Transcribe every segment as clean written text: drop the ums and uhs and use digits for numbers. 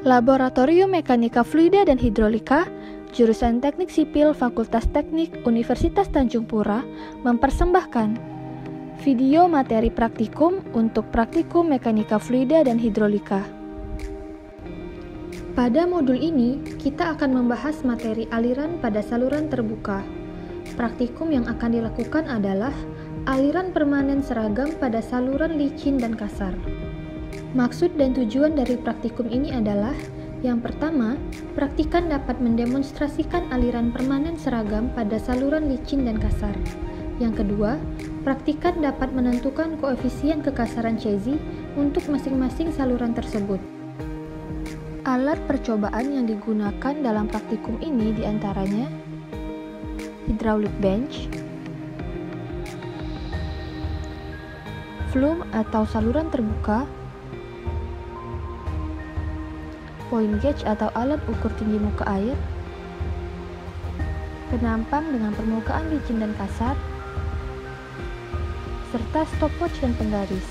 Laboratorium Mekanika Fluida dan Hidrolika, jurusan Teknik Sipil Fakultas Teknik Universitas Tanjung Pura, mempersembahkan video materi praktikum untuk praktikum Mekanika Fluida dan Hidrolika. Pada modul ini, kita akan membahas materi aliran pada saluran terbuka. Praktikum yang akan dilakukan adalah aliran permanen seragam pada saluran licin dan kasar. Maksud dan tujuan dari praktikum ini adalah: yang pertama, praktikan dapat mendemonstrasikan aliran permanen seragam pada saluran licin dan kasar. Yang kedua, praktikan dapat menentukan koefisien kekasaran Cesi untuk masing-masing saluran tersebut. Alat percobaan yang digunakan dalam praktikum ini diantaranya hydraulic bench, flume atau saluran terbuka, point gauge atau alat ukur tinggi muka air, penampang dengan permukaan licin dan kasar, serta stopwatch dan penggaris.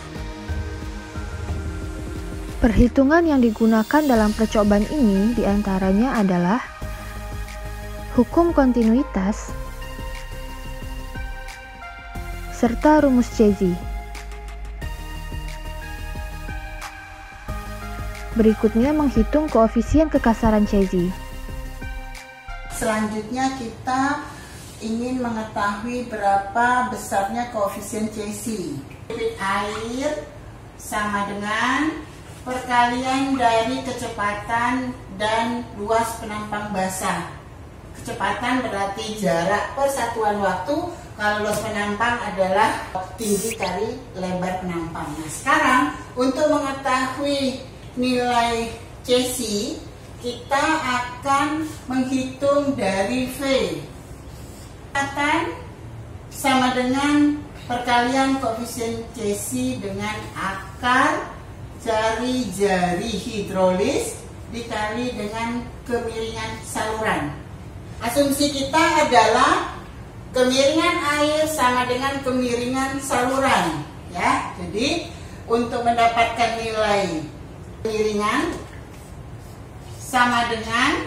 Perhitungan yang digunakan dalam percobaan ini diantaranya adalah hukum kontinuitas serta rumus Cesi. Berikutnya menghitung koefisien kekasaran Cesi. Selanjutnya kita ingin mengetahui berapa besarnya koefisien Cesi. Debit air sama dengan perkalian dari kecepatan dan luas penampang basah. Kecepatan berarti jarak per satuan waktu, kalau luas penampang adalah tinggi kali lebar penampang. Nah, sekarang untuk mengetahui nilai Cesi, kita akan menghitung dari V. Kecepatan sama dengan perkalian koefisien Cesi dengan akar jari-jari hidrolis dikali dengan kemiringan saluran. Asumsi kita adalah kemiringan air sama dengan kemiringan saluran, ya. Jadi untuk mendapatkan nilai kemiringan sama dengan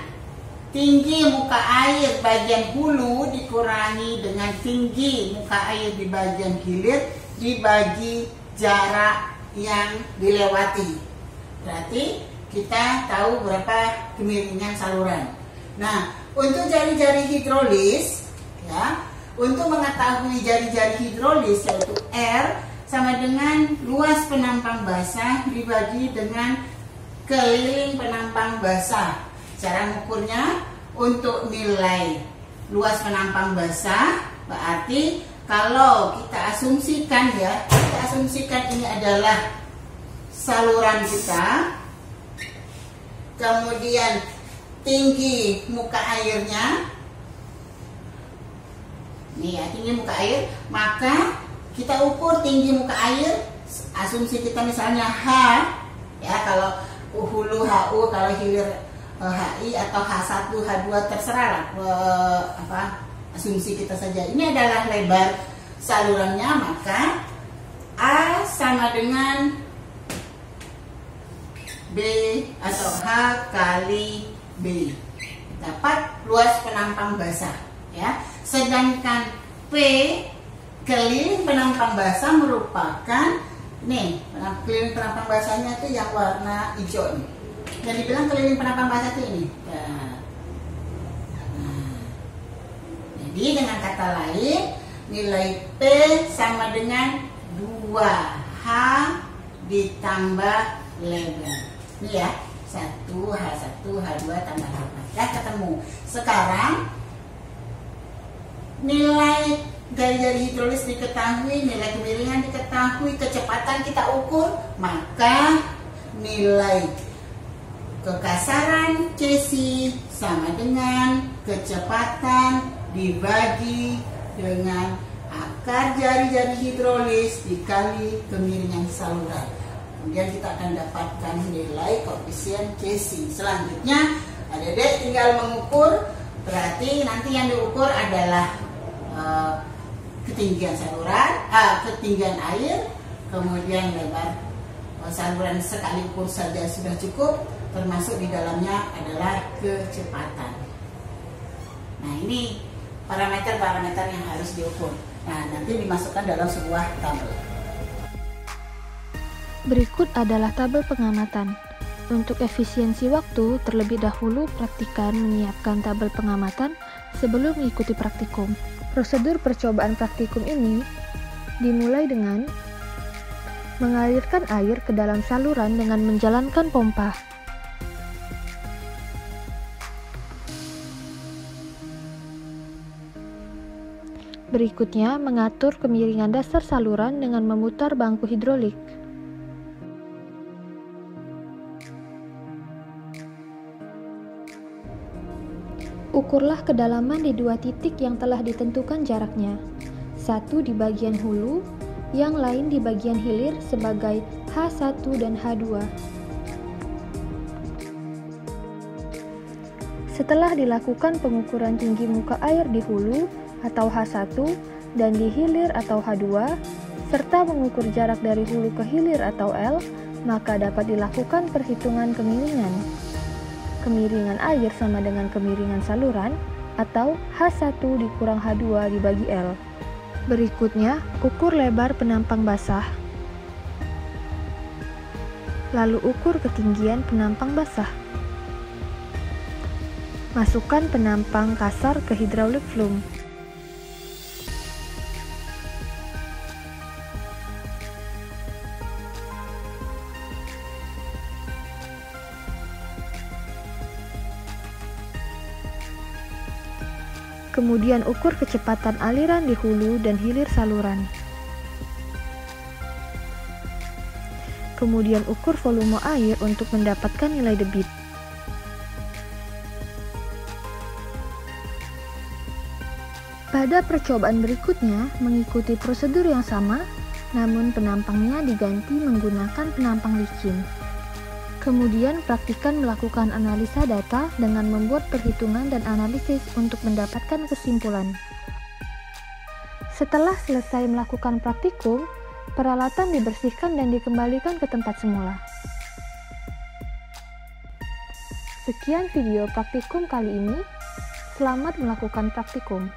tinggi muka air bagian hulu dikurangi dengan tinggi muka air di bagian hilir dibagi jarak yang dilewati. Berarti kita tahu berapa kemiringan saluran. Nah, untuk jari-jari hidrolis, ya, untuk mengetahui jari-jari hidrolis yaitu R sama dengan luas penampang basah dibagi dengan keliling penampang basah. Cara mengukurnya untuk nilai luas penampang basah berarti kalau kita asumsikan, ya, kita asumsikan ini adalah saluran kita, kemudian tinggi muka airnya, ini ya, tinggi muka air, maka kita ukur tinggi muka air, asumsi kita misalnya H, ya, kalau hulu HU, kalau hilir HI atau H1, H2 terserah lah, asumsi kita saja. Ini adalah lebar salurannya, maka A sama dengan B atau H kali B, dapat luas penampang basah, ya. Sedangkan P keliling penampang basah merupakan nih, keliling penampang basahnya itu yang warna hijau nih. Yang dibilang keliling penampang basah itu ini. Nah, jadi dengan kata lain nilai P sama dengan 2H ditambah lebar. Ini ya, 1H1 H2 tambah lebar. Ya, ketemu. Sekarang nilai jari-jari hidrolis diketahui, nilai kemiringan diketahui, kecepatan kita ukur, maka nilai kekasaran Cesi sama dengan kecepatan dibagi dengan akar jari-jari hidrolis dikali kemiringan saluran. Kemudian kita akan dapatkan nilai koefisien Cesi. Selanjutnya adik-adik tinggal mengukur, berarti nanti yang diukur adalah ketinggian saluran, ketinggian air, kemudian lebar saluran sekali ukur saja sudah cukup. termasuk di dalamnya adalah kecepatan. Nah, ini parameter-parameter yang harus diukur. Nah, nanti dimasukkan dalam sebuah tabel. Berikut adalah tabel pengamatan. Untuk efisiensi waktu, terlebih dahulu praktikan menyiapkan tabel pengamatan sebelum mengikuti praktikum. Prosedur percobaan praktikum ini dimulai dengan mengalirkan air ke dalam saluran dengan menjalankan pompa. Berikutnya, mengatur kemiringan dasar saluran dengan memutar bangku hidrolik. Ukurlah kedalaman di dua titik yang telah ditentukan jaraknya. Satu di bagian hulu, yang lain di bagian hilir sebagai H1 dan H2. Setelah dilakukan pengukuran tinggi muka air di hulu atau H1 dan di hilir atau H2, serta mengukur jarak dari hulu ke hilir atau L, maka dapat dilakukan perhitungan kemiringan. Kemiringan air sama dengan kemiringan saluran atau H1 dikurang H2 dibagi L. Berikutnya, ukur lebar penampang basah. Lalu ukur ketinggian penampang basah. Masukkan penampang kasar ke hydraulic flume. Kemudian ukur kecepatan aliran di hulu dan hilir saluran. Kemudian ukur volume air untuk mendapatkan nilai debit. Pada percobaan berikutnya, mengikuti prosedur yang sama, namun penampangnya diganti menggunakan penampang licin. Kemudian praktikan melakukan analisa data dengan membuat perhitungan dan analisis untuk mendapatkan kesimpulan. Setelah selesai melakukan praktikum, peralatan dibersihkan dan dikembalikan ke tempat semula. Sekian video praktikum kali ini. Selamat melakukan praktikum.